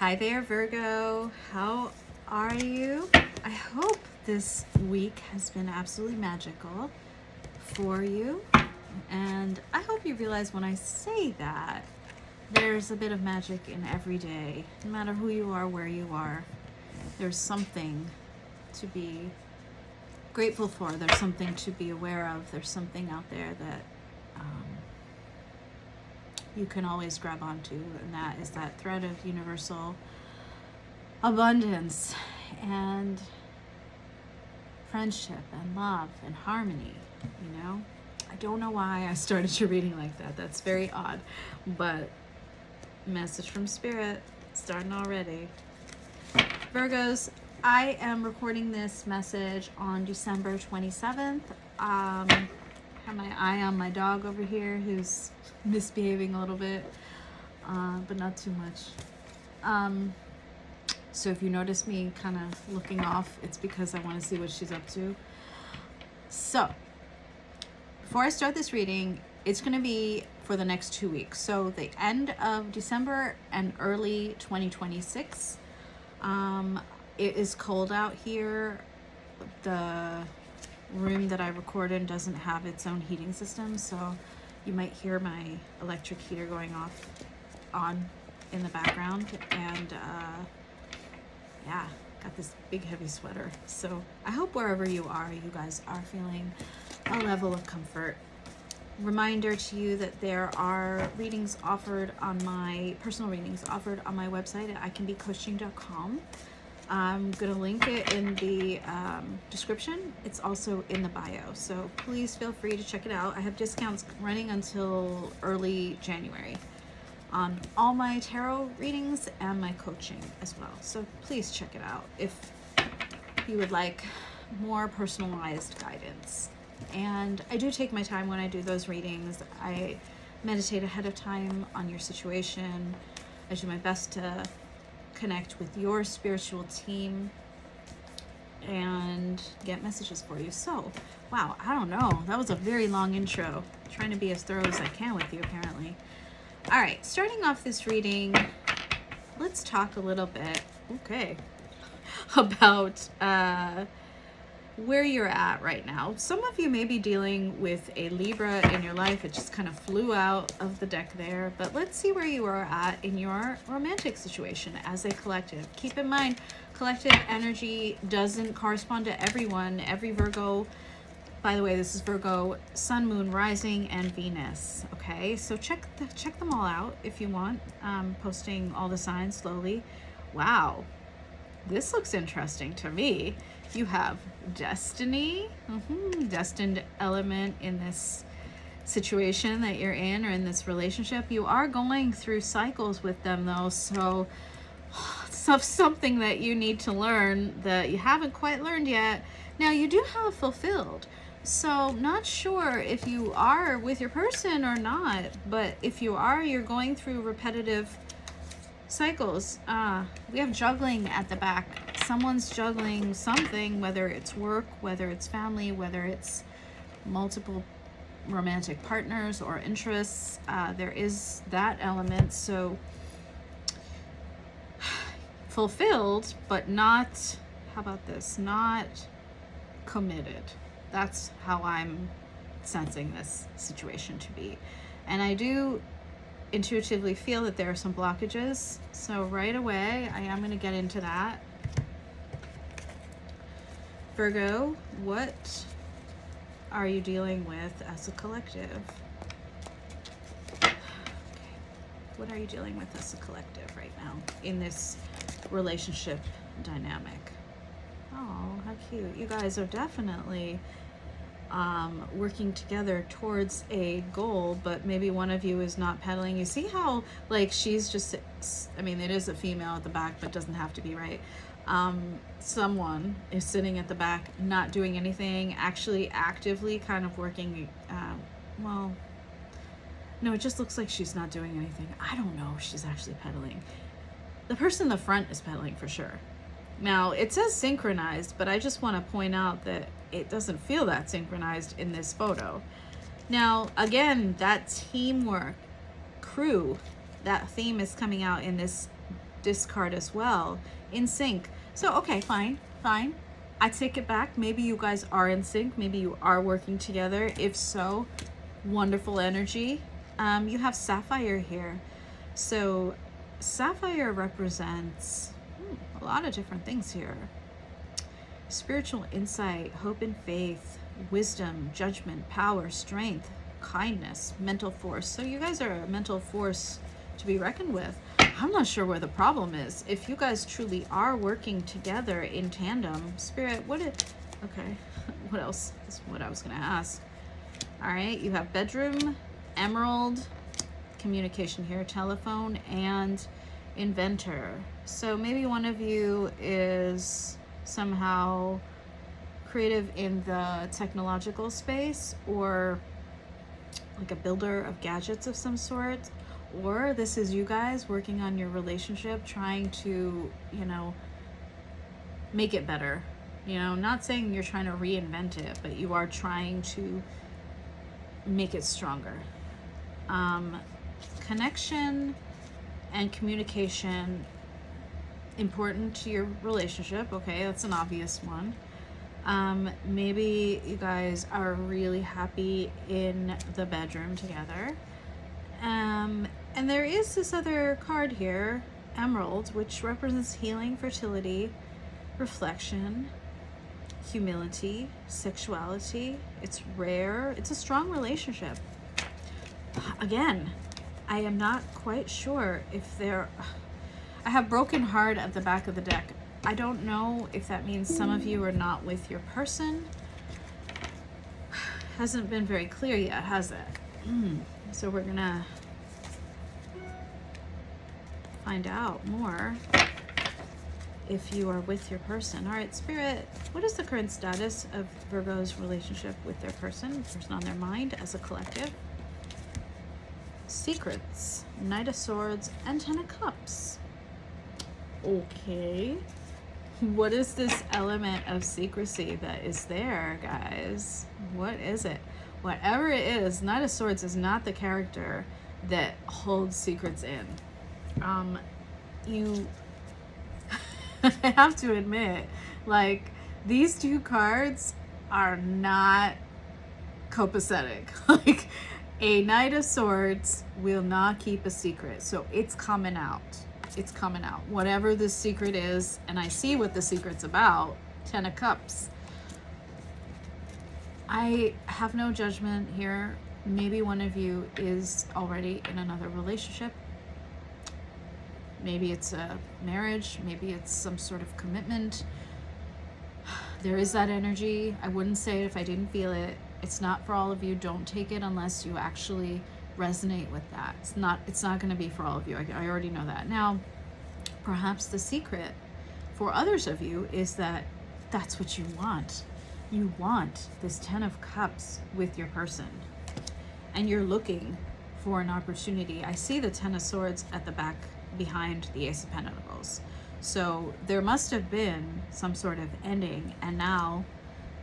Hi there, Virgo. How are you? I hope this week has been absolutely magical for you. And I hope you realize when I say that, there's a bit of magic in every day. No matter who you are, where you are, there's something to be grateful for. There's something to be aware of. There's something out there that you can always grab onto, and that is that thread of universal abundance and friendship and love and harmony. I don't know why I started your reading like that. That's very odd, but message from spirit starting already. Virgos, I am recording this message on December 27th. I have my eye on my dog over here who's misbehaving a little bit, but not too much. So if you notice me kind of looking off, it's because I want to see what she's up to. So before I start this reading, it's going to be for the next 2 weeks. So the end of December and early 2026. It is cold out here. The room that I record in doesn't have its own heating system, so you might hear my electric heater going on in the background. And yeah, got this big heavy sweater. So I hope wherever you are, you guys are feeling a level of comfort. Reminder to you that there are readings offered on my personal readings offered on my website at icanbecoaching.com. I'm going to link it in the description. It's also in the bio, so please feel free to check it out. I have discounts running until early January on all my tarot readings and my coaching as well. So please check it out if you would like more personalized guidance. And I do take my time when I do those readings. I meditate ahead of time on your situation. I do my best to connect with your spiritual team and get messages for you. So, wow, I don't know. That was a very long intro. I'm trying to be as thorough as I can with you, apparently. All right, starting off this reading, let's talk a little bit, about where you're at right now. Some of you may be dealing with a Libra in your life. It just kind of flew out of the deck there. But let's see where you are at in your romantic situation as a collective. Keep in mind, collective energy doesn't correspond to everyone. Every Virgo, by the way, this is Virgo, Sun, Moon, Rising, and Venus. Okay, so check them all out if you want. Posting all the signs slowly. Wow, this looks interesting to me. You have destiny, destined element in this situation that you're in or in this relationship. You are going through cycles with them though, so something that you need to learn that you haven't quite learned yet. Now you do have fulfilled, so not sure if you are with your person or not, but if you are, you're going through repetitive cycles. We have juggling at the back. Someone's juggling something, whether it's work, whether it's family, whether it's multiple romantic partners or interests. There is that element. So fulfilled, but not, how about this? Not committed. That's how I'm sensing this situation to be. And I do intuitively feel that there are some blockages. So right away, I am going to get into that. Virgo, what are you dealing with as a collective? Okay. What are you dealing with as a collective right now in this relationship dynamic? Oh, how cute. You guys are definitely working together towards a goal, but maybe one of you is not pedaling. You see how, like, she's just, I mean, it is a female at the back, but doesn't have to be, right? Someone is sitting at the back, not doing anything, actually actively kind of working. Well, no, it just looks like she's not doing anything. I don't know if she's actually pedaling. The person in the front is pedaling for sure. Now, it says synchronized, but I just want to point out that it doesn't feel that synchronized in this photo. Now, again, that teamwork, crew, that theme is coming out in this discard as well. In sync. So, okay, fine. I take it back. Maybe you guys are in sync. Maybe you are working together. If so, wonderful energy. You have Sapphire here. So Sapphire represents a lot of different things here. Spiritual insight, hope and faith, wisdom, judgment, power, strength, kindness, mental force. So you guys are a mental force to be reckoned with. I'm not sure where the problem is. If you guys truly are working together in tandem, Spirit, okay, what else is what I was going to ask. All right, you have bedroom, emerald, communication here, telephone, and inventor. So maybe one of you is somehow creative in the technological space, or like a builder of gadgets of some sort, or this is you guys working on your relationship, trying to, make it better. Not saying you're trying to reinvent it, but you are trying to make it stronger. Connection and communication, important to your relationship. Okay, that's an obvious one. Maybe you guys are really happy in the bedroom together. And there is this other card here, Emerald, which represents healing, fertility, reflection, humility, sexuality. It's rare. It's a strong relationship. Again, I am not quite sure if I have broken heart at the back of the deck. I don't know if that means some of you are not with your person. Hasn't been very clear yet, has it? So we're gonna find out more if you are with your person. All right, Spirit, what is the current status of Virgo's relationship with their person on their mind as a collective? Secrets, Knight of Swords, and Ten of Cups. Okay. What is this element of secrecy that is there, guys? What is it? Whatever it is, Knight of Swords is not the character that holds secrets in. I have to admit, like, these two cards are not copacetic. Like, a Knight of Swords will not keep a secret. So it's coming out. It's coming out. Whatever this secret is, and I see what the secret's about. Ten of Cups. I have no judgment here. Maybe one of you is already in another relationship. Maybe it's a marriage. Maybe it's some sort of commitment. There is that energy. I wouldn't say it if I didn't feel it. It's not for all of you. Don't take it unless you actually resonate with that. It's not going to be for all of you. I already know that. Now, perhaps the secret for others of you is that that's what you want. You want this Ten of Cups with your person, and you're looking for an opportunity. I see the Ten of Swords at the back behind the Ace of Pentacles. So there must have been some sort of ending, and now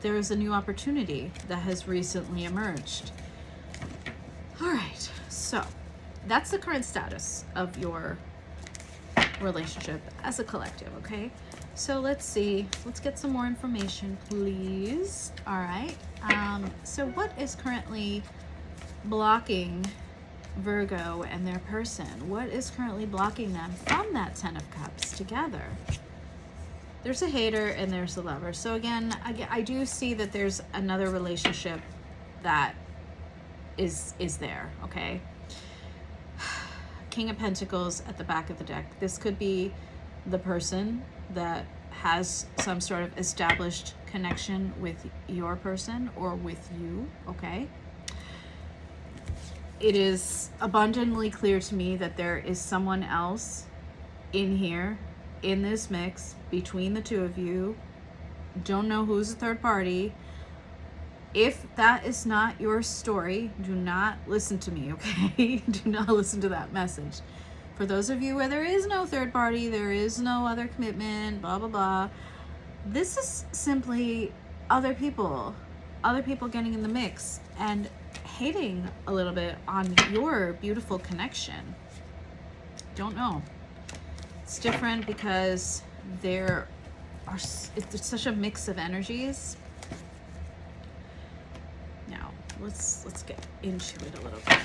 there is a new opportunity that has recently emerged. All right, so that's the current status of your relationship as a collective, okay? So let's see. Let's get some more information, please. All right. So what is currently blocking Virgo and their person? What is currently blocking them from that Ten of Cups together? There's a hater and there's a lover. So again, I do see that there's another relationship that is there, okay? King of Pentacles at the back of the deck. This could be the person that has some sort of established connection with your person or with you, okay? It is abundantly clear to me that there is someone else in here, in this mix, between the two of you. Don't know who's the third party. If that is not your story, do not listen to me, okay? Do not listen to that message. For those of you where there is no third party, there is no other commitment, blah, blah, blah. This is simply other people getting in the mix and hating a little bit on your beautiful connection. Don't know. It's different because there are, it's such a mix of energies. Now, let's get into it a little bit.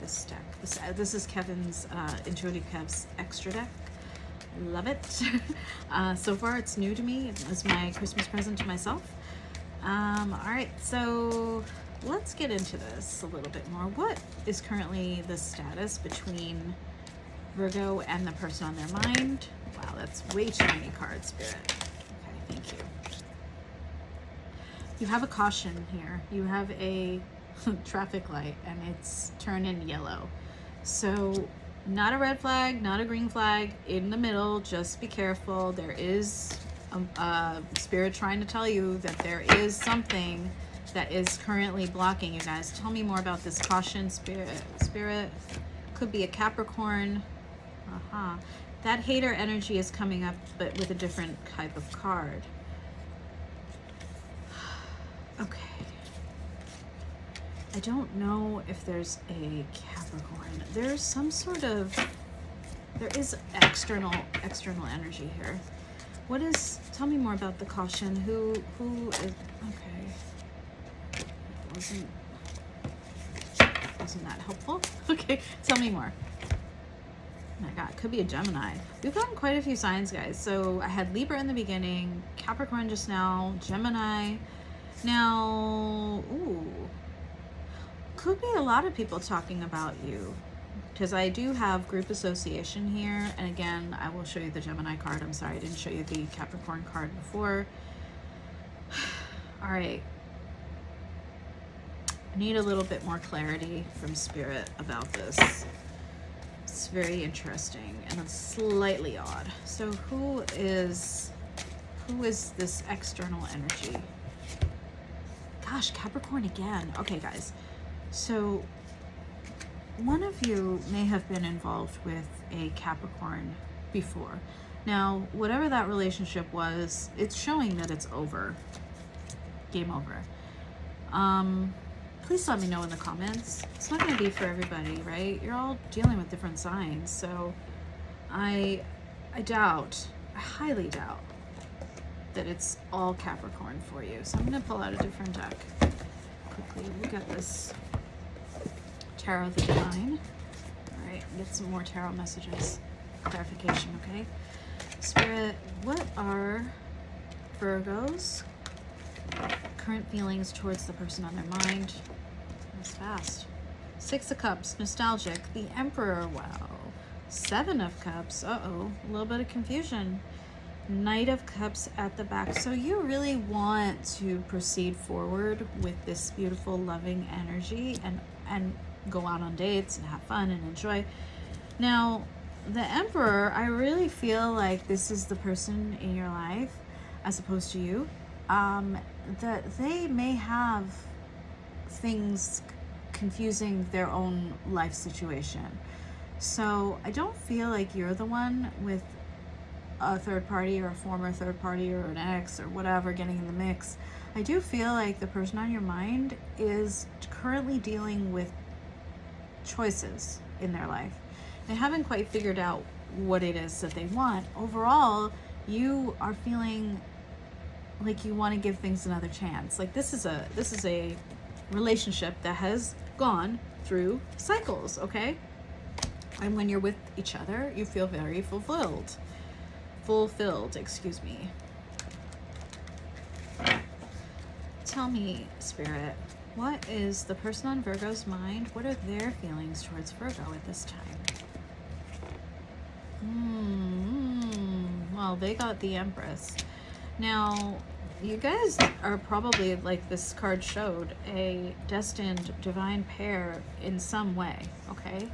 This deck, this is Kevin's, Intuitive Kev's extra deck. Love it. So far it's new to me. It was my Christmas present to myself. All right, so let's get into this a little bit more. What is currently the status between Virgo and the person on their mind? Wow, that's way too many cards, Spirit. Okay, thank you. You have a caution here. You have a traffic light and it's turning yellow. So not a red flag, not a green flag, in the middle. Just be careful. There is Spirit trying to tell you that there is something that is currently blocking you guys. Tell me more about this caution, Spirit. Spirit, could be a Capricorn. That hater energy is coming up, but with a different type of card. Okay. I don't know if there's a Capricorn. There's some sort of, there is external energy here. What is, tell me more about the caution. Who is, okay. Wasn't that helpful? Okay, tell me more. Oh my God, could be a Gemini. We've gotten quite a few signs, guys. So I had Libra in the beginning, Capricorn just now, Gemini. Now, ooh. Could be a lot of people talking about you, because I do have group association here. And again, I will show you the Gemini card. I'm sorry I didn't show you the Capricorn card before. All right. I need a little bit more clarity from Spirit about this. It's very interesting and it's slightly odd. So who is this external energy? Gosh, Capricorn again. Okay, guys. So one of you may have been involved with a Capricorn before. Now, whatever that relationship was, it's showing that it's over. Game over. Please let me know in the comments. It's not going to be for everybody, right? You're all dealing with different signs. So I highly doubt that it's all Capricorn for you. So I'm going to pull out a different deck quickly. We got this Tarot of the Divine. All right, get some more tarot messages, clarification, okay? Spirit, what are Virgo's current feelings towards the person on their mind? That's fast. Six of Cups, nostalgic. The Emperor, wow. Seven of Cups, uh-oh, a little bit of confusion. Knight of Cups at the back. So you really want to proceed forward with this beautiful, loving energy and go out on dates and have fun and enjoy. Now, the Emperor, I really feel like this is the person in your life, as opposed to you, that they may have things confusing their own life situation. So I don't feel like you're the one with a third party or a former third party or an ex or whatever getting in the mix. I do feel like the person on your mind is currently dealing with choices in their life. They haven't quite figured out what it is that they want. Overall, you are feeling like you want to give things another chance. Like this is a relationship that has gone through cycles, okay? And when you're with each other, you feel very fulfilled, excuse me. Tell me, Spirit, what is the person on Virgo's mind? What are their feelings towards Virgo at this time? Well, they got the Empress. Now, you guys are probably, like this card showed, a destined divine pair in some way, okay?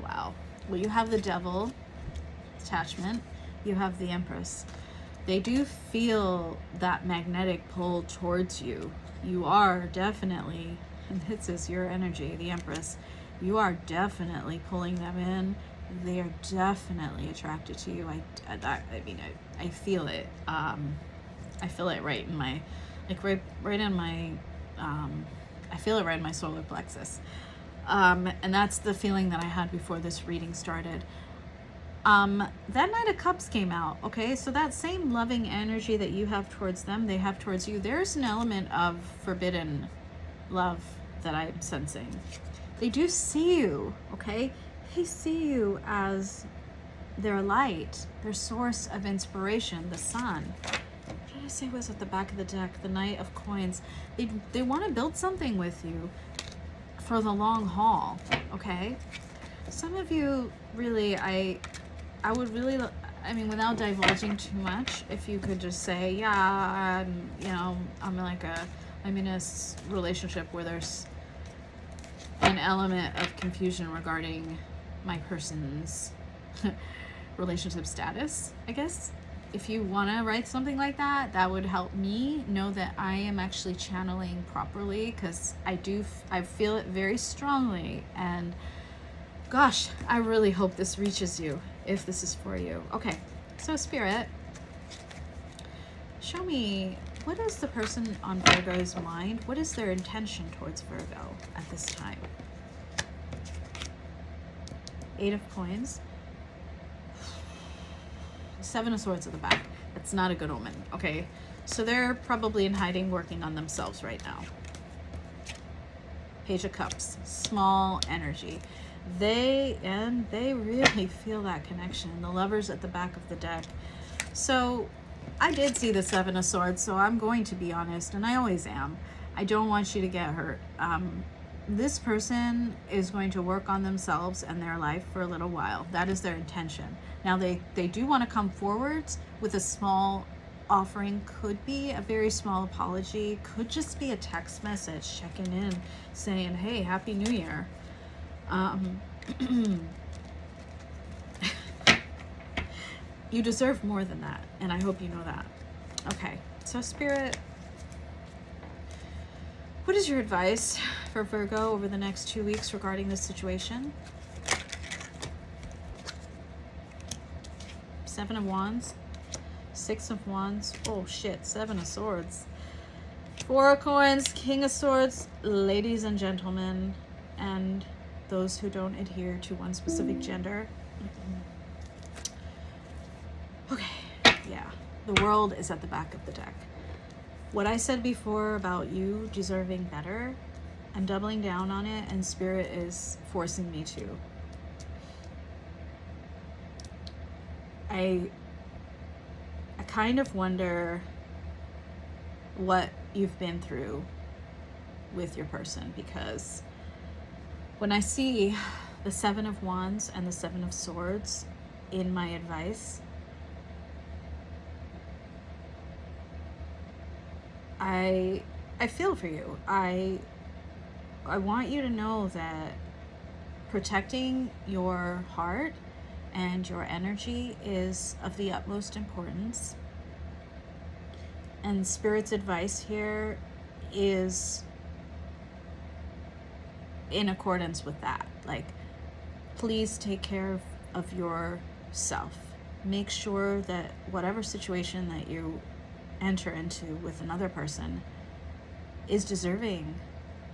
Wow. Well, you have the Devil attachment. You have the Empress. They do feel that magnetic pull towards you. You are definitely, and this is your energy, the Empress, you are definitely pulling them in. They are definitely attracted to you. I feel it. I feel it right in my, like right in my, I feel it right in my solar plexus. And that's the feeling that I had before this reading started. That Knight of Cups came out, okay? So that same loving energy that you have towards them, they have towards you. There's an element of forbidden love that I'm sensing. They do see you, okay? They see you as their light, their source of inspiration, the sun. What did I say was at the back of the deck? The Knight of Coins. They want to build something with you for the long haul, okay? Some of you really, I would really, I mean, without divulging too much, if you could just say, yeah, you know, I'm in a relationship where there's an element of confusion regarding my person's relationship status, I guess. If you want to write something like that, that would help me know that I am actually channeling properly, because I feel it very strongly. And gosh, I really hope this reaches you, if this is for you. Okay, so Spirit, show me, what is the person on Virgo's mind? What is their intention towards Virgo at this time? Eight of Coins. Seven of Swords at the back. That's not a good omen, okay? So they're probably in hiding, working on themselves right now. Page of Cups. Small energy. They really feel that connection. The Lovers at the back of the deck. So I did see the Seven of Swords, so I'm going to be honest, and I always am. I don't want you to get hurt. This person is going to work on themselves and their life for a little while. That is their intention. Now, they do want to come forwards with a small offering. Could be a very small apology. Could just be a text message checking in, saying, hey, Happy New Year. You deserve more than that, and I hope you know that. Okay, so Spirit, what is your advice for Virgo over the next 2 weeks regarding this situation? Seven of Wands, Six of Wands, oh shit, Seven of Swords, Four of Coins, King of Swords, ladies and gentlemen, and those who don't adhere to one specific gender. Okay, yeah, the World is at the back of the deck. What I said before about you deserving better, I'm doubling down on it, and Spirit is forcing me to. I kind of wonder what you've been through with your person, because when I see the Seven of Wands and the Seven of Swords in my advice, I feel for you. I want you to know that protecting your heart and your energy is of the utmost importance. And Spirit's advice here is in accordance with that. Like, please take care of yourself. Make sure that whatever situation that you enter into with another person is deserving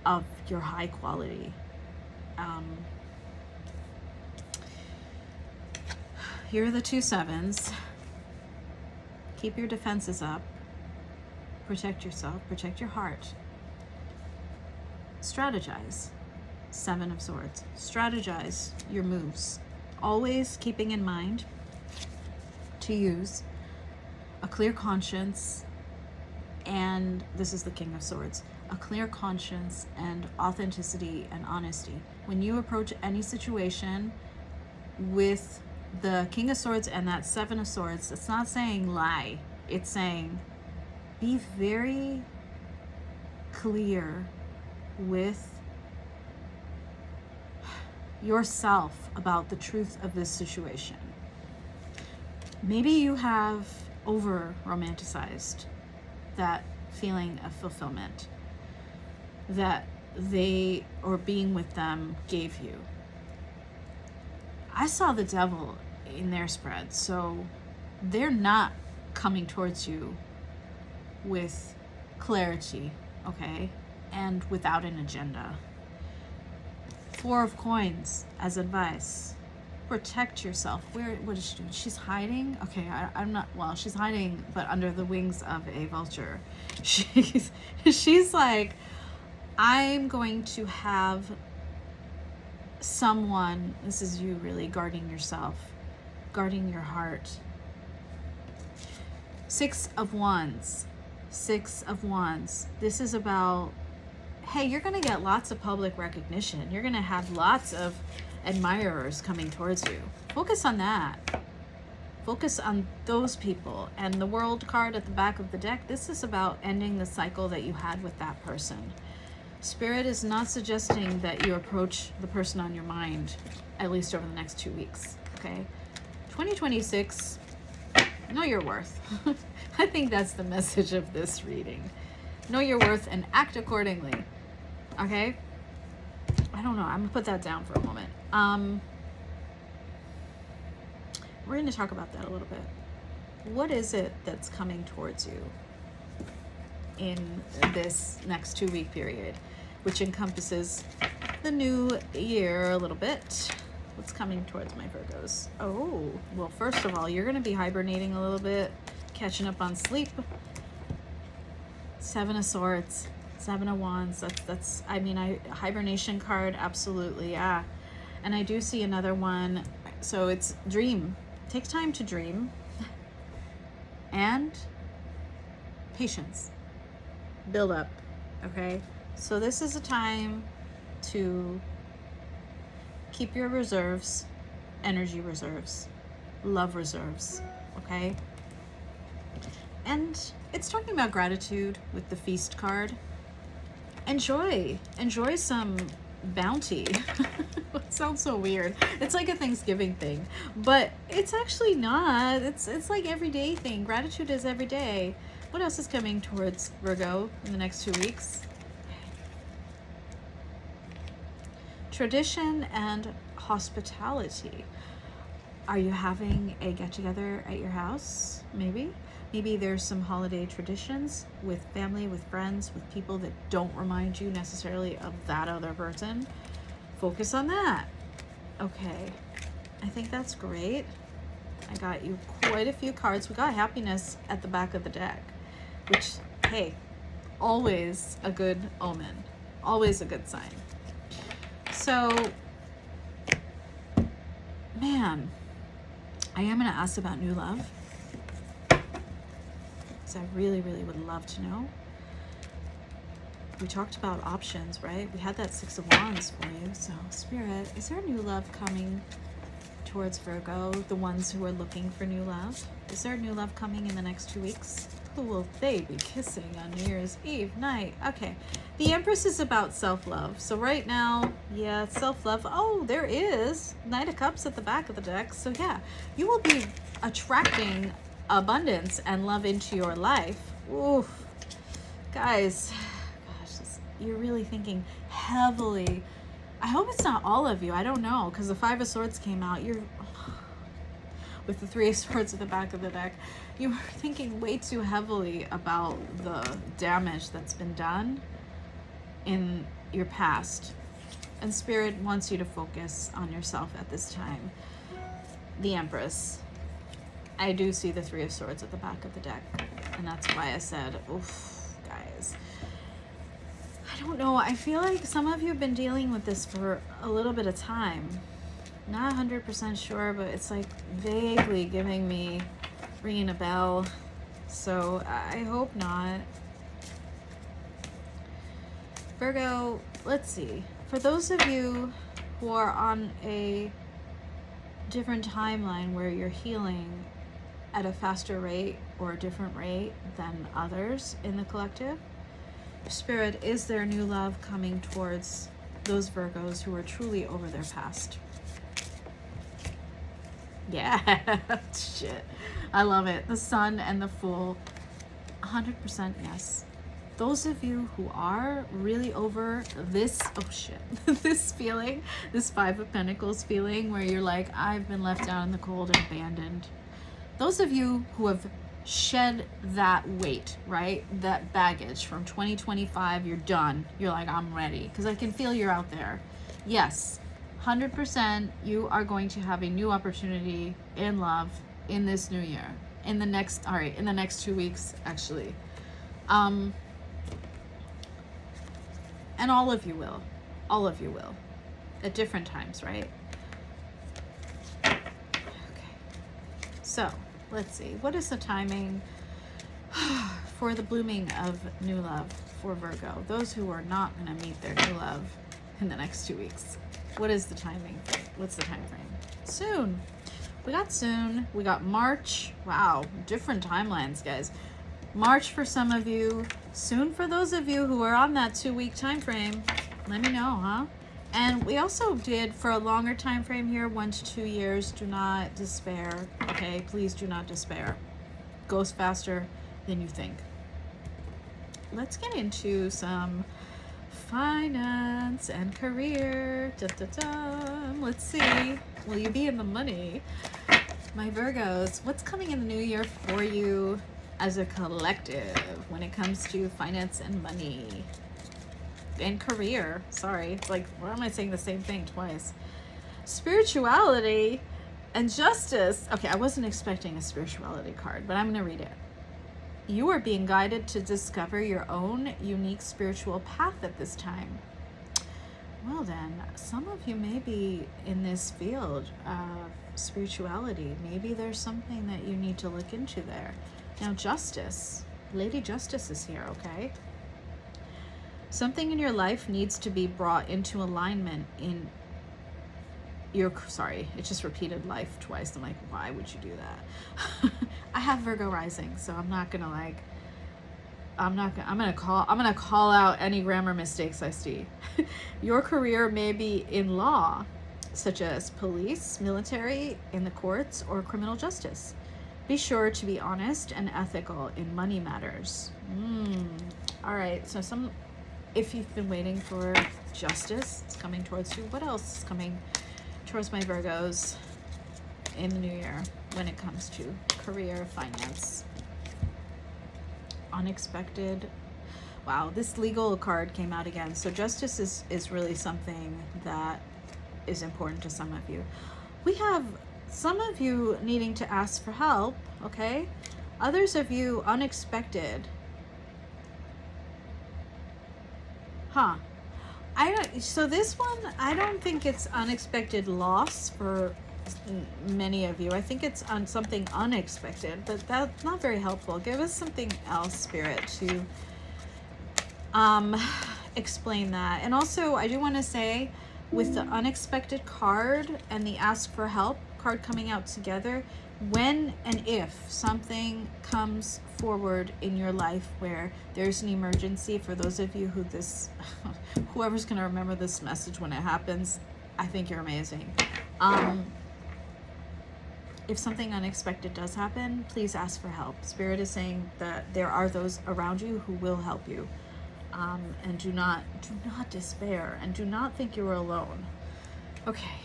of your high quality. Here are the two sevens. Keep your defenses up. Protect yourself. Protect your heart. Strategize. Seven of Swords. Strategize your moves. Always keeping in mind to use a clear conscience, and this is the King of Swords, a clear conscience and authenticity and honesty. When you approach any situation with the King of Swords and that Seven of Swords, it's not saying lie. It's saying be very clear with yourself about the truth of this situation. Maybe you have over romanticized that feeling of fulfillment that they or being with them gave you. I saw the devil in their spread, so they're not coming towards you with clarity, okay, and without an agenda. Four of Coins as advice. Protect yourself. What is she doing? She's hiding? Okay, I'm not, well, she's hiding, but under the wings of a vulture. She's like, I'm going to have someone, this is you really guarding yourself, guarding your heart. Six of Wands. Six of Wands. This is about, hey, you're going to get lots of public recognition. You're going to have lots of admirers coming towards you. Focus on that. Focus on those people. And the World card at the back of the deck, this is about ending the cycle that you had with that person. Spirit is not suggesting that you approach the person on your mind, at least over the next 2 weeks, okay? 2026, know your worth. I think that's the message of this reading. Know your worth and act accordingly, okay? I don't know. I'm going to put that down for a moment. We're going to talk about that a little bit. What is it that's coming towards you in this next 2 week period, which encompasses the new year a little bit? What's coming towards my Virgos? Oh, well, first of all, you're going to be hibernating a little bit, catching up on sleep. Seven of Swords, Seven of Wands. That's I mean, hibernation card, absolutely, yeah. And I do see another one. So it's dream. Take time to dream. And patience. Build up, okay? So this is a time to keep your reserves, energy reserves, love reserves, okay? And it's talking about gratitude with the Feast card. Enjoy some bounty. It sounds so weird. It's like a Thanksgiving thing, but it's actually not. It's like everyday thing. Gratitude is every day. What else is coming towards Virgo in the next 2 weeks? Tradition and hospitality. Are you having a get-together at your house? Maybe there's some holiday traditions with family, with friends, with people that don't remind you necessarily of that other person. Focus on that. Okay, I think that's great. I got you quite a few cards. We got happiness at the back of the deck, which, hey, always a good omen, always a good sign. So, man, I am going to ask about new love, because I really, really would love to know. We talked about options, right? We had that Six of Wands for you. So, Spirit, is there new love coming towards Virgo, the ones who are looking for new love? Is there new love coming in the next 2 weeks? Who will they be kissing on New Year's Eve night? Okay, the Empress is about self-love. So right now, yeah, self-love. Oh, there is Knight of Cups at the back of the deck. So yeah, you will be attracting abundance and love into your life. Oof, guys, gosh, you're really thinking heavily. I hope it's not all of you. I don't know, because the Five of Swords came out. You're with the Three of Swords at the back of the deck. You were thinking way too heavily about the damage that's been done in your past. And Spirit wants you to focus on yourself at this time. The Empress. I do see the Three of Swords at the back of the deck. And that's why I said, oof, guys. I don't know. I feel like some of you have been dealing with this for a little bit of time. Not 100% sure, but it's like vaguely ringing a bell. So I hope not. Virgo, let's see. For those of you who are on a different timeline where you're healing at a faster rate or a different rate than others in the collective, Spirit, is there new love coming towards those Virgos who are truly over their past? Yeah, shit. I love it. The Sun and the Fool, 100% yes. Those of you who are really over this, oh shit, this feeling, this Five of Pentacles feeling where you're like, I've been left out in the cold and abandoned. Those of you who have shed that weight, right? That baggage from 2025, you're done. You're like, I'm ready. Because I can feel you're out there. Yes, 100% you are going to have a new opportunity in love in this new year. In the next, all right, in the next 2 weeks, actually. And all of you will. All of you will. At different times, right? Okay. So, let's see. What is the timing for the blooming of new love for Virgo? Those who are not going to meet their new love in the next 2 weeks. What is the timing? What's the time frame? Soon. We got soon. We got March. Wow, different timelines, guys. March for some of you. Soon for those of you who are on that 2-week time frame. Let me know, huh? And we also did for a longer time frame here, 1 to 2 years. Do not despair. Okay, please do not despair. Goes faster than you think. Let's get into some finance and career. Let's see. Will you be in the money? My Virgos, what's coming in the new year for you as a collective when it comes to finance and money? And career. Sorry. It's like, why am I saying the same thing twice? Spirituality and justice. Okay, I wasn't expecting a spirituality card, but I'm going to read it. You are being guided to discover your own unique spiritual path at this time. Well then, some of you may be in this field of spirituality. Maybe there's something that you need to look into there. Now, Justice. Lady Justice is here, okay? Something in your life needs to be brought into alignment in your, sorry, it just repeated life twice. I'm like, why would you do that? I have Virgo rising, so I'm not gonna like, I'm gonna call out any grammar mistakes I see. Your career may be in law, such as police, military, in the courts, or criminal justice. Be sure to be honest and ethical in money matters. All right, so if you've been waiting for justice, it's coming towards you. What else is coming towards my Virgos in the new year when it comes to career, finance? Unexpected. Wow, this legal card came out again. So justice is really something that is important to some of you. We have some of you needing to ask for help, okay? Others of you unexpected. Huh. So this one, I don't think it's unexpected loss for many of you. I think it's on something unexpected, but that's not very helpful. Give us something else, Spirit, to explain that. And also, I do want to say, with the unexpected card and the ask for help card coming out together, when and if something comes forward in your life where there's an emergency, for those of you who whoever's going to remember this message when it happens, I think you're amazing. If something unexpected does happen, please ask for help. Spirit is saying that there are those around you who will help you. And do not despair, and do not think you're alone. Okay,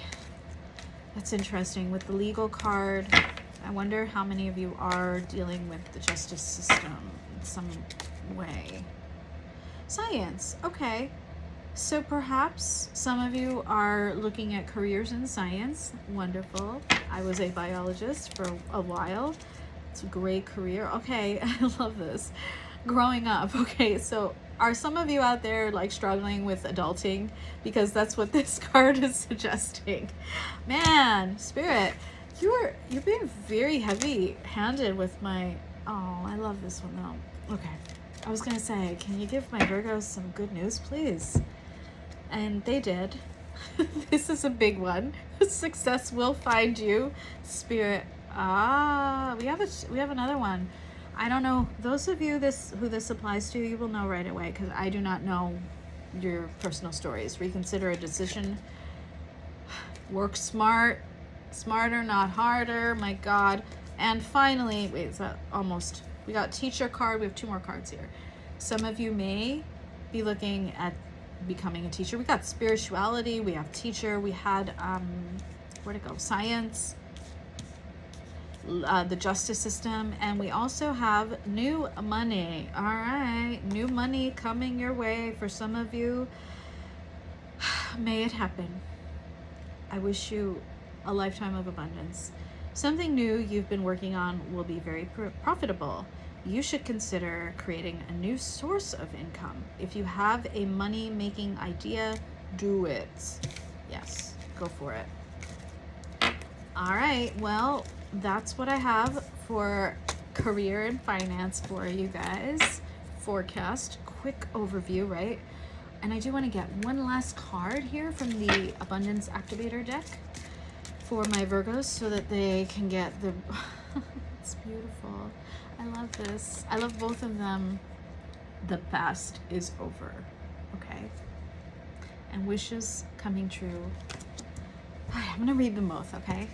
that's interesting. With the legal card, I wonder how many of you are dealing with the justice system in some way. Science, okay. So perhaps some of you are looking at careers in science. Wonderful. I was a biologist for a while. It's a great career. Okay, I love this. Growing up, okay, so are some of you out there like struggling with adulting? Because that's what this card is suggesting. Man, Spirit, you're being very heavy-handed with my, oh, I love this one though. Okay, I was gonna say, can you give my Virgos some good news, please? And they did. This is a big one. Success will find you, Spirit. We have another one. I don't know. Those of you who this applies to, you will know right away, because I do not know your personal stories. Reconsider a decision. Work smarter, not harder. My God. And finally, wait, is that almost? We got teacher card. We have 2 more cards here. Some of you may be looking at becoming a teacher. We got spirituality. We have teacher. We had where'd it go? Science. The justice system, and we also have new money. All right, new money coming your way for some of you. May it happen. I wish you a lifetime of abundance. Something new you've been working on will be very profitable. You should consider creating a new source of income. If you have a money-making idea, do it. Yes, go for it. All right, well, that's what I have for career and finance for you guys. Forecast, quick overview, right? And I do want to get one last card here from the Abundance Activator deck for my Virgos so that they can get the... It's beautiful. I love this. I love both of them. The past is over, okay? And wishes coming true. All right, I'm going to read them both, okay?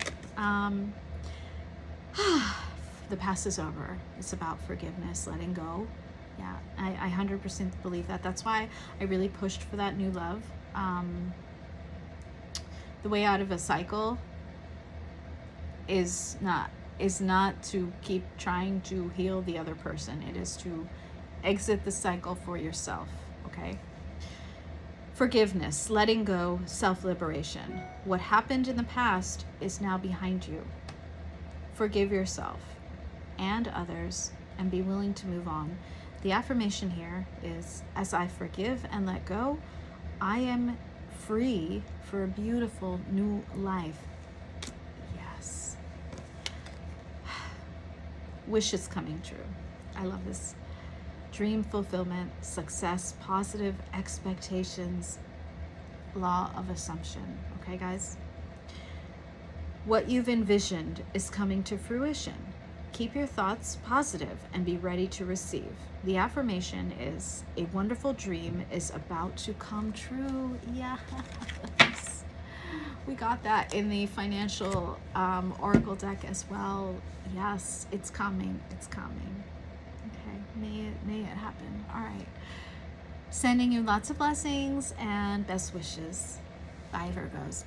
The past is over. It's about forgiveness, letting go. Yeah, I 100% believe that. That's why I really pushed for that new love. The way out of a cycle is not to keep trying to heal the other person. It is to exit the cycle for yourself, okay? Forgiveness, letting go, self-liberation. What happened in the past is now behind you. Forgive yourself and others and be willing to move on. The affirmation here is, as I forgive and let go, I am free for a beautiful new life. Yes. Wishes coming true. I love this. Dream fulfillment, success, positive expectations, law of assumption. Okay, guys? What you've envisioned is coming to fruition. Keep your thoughts positive and be ready to receive. The affirmation is, a wonderful dream is about to come true. Yes. We got that in the financial oracle deck as well. Yes, it's coming. It's coming. Okay, may it happen. All right. Sending you lots of blessings and best wishes. Bye, Virgos.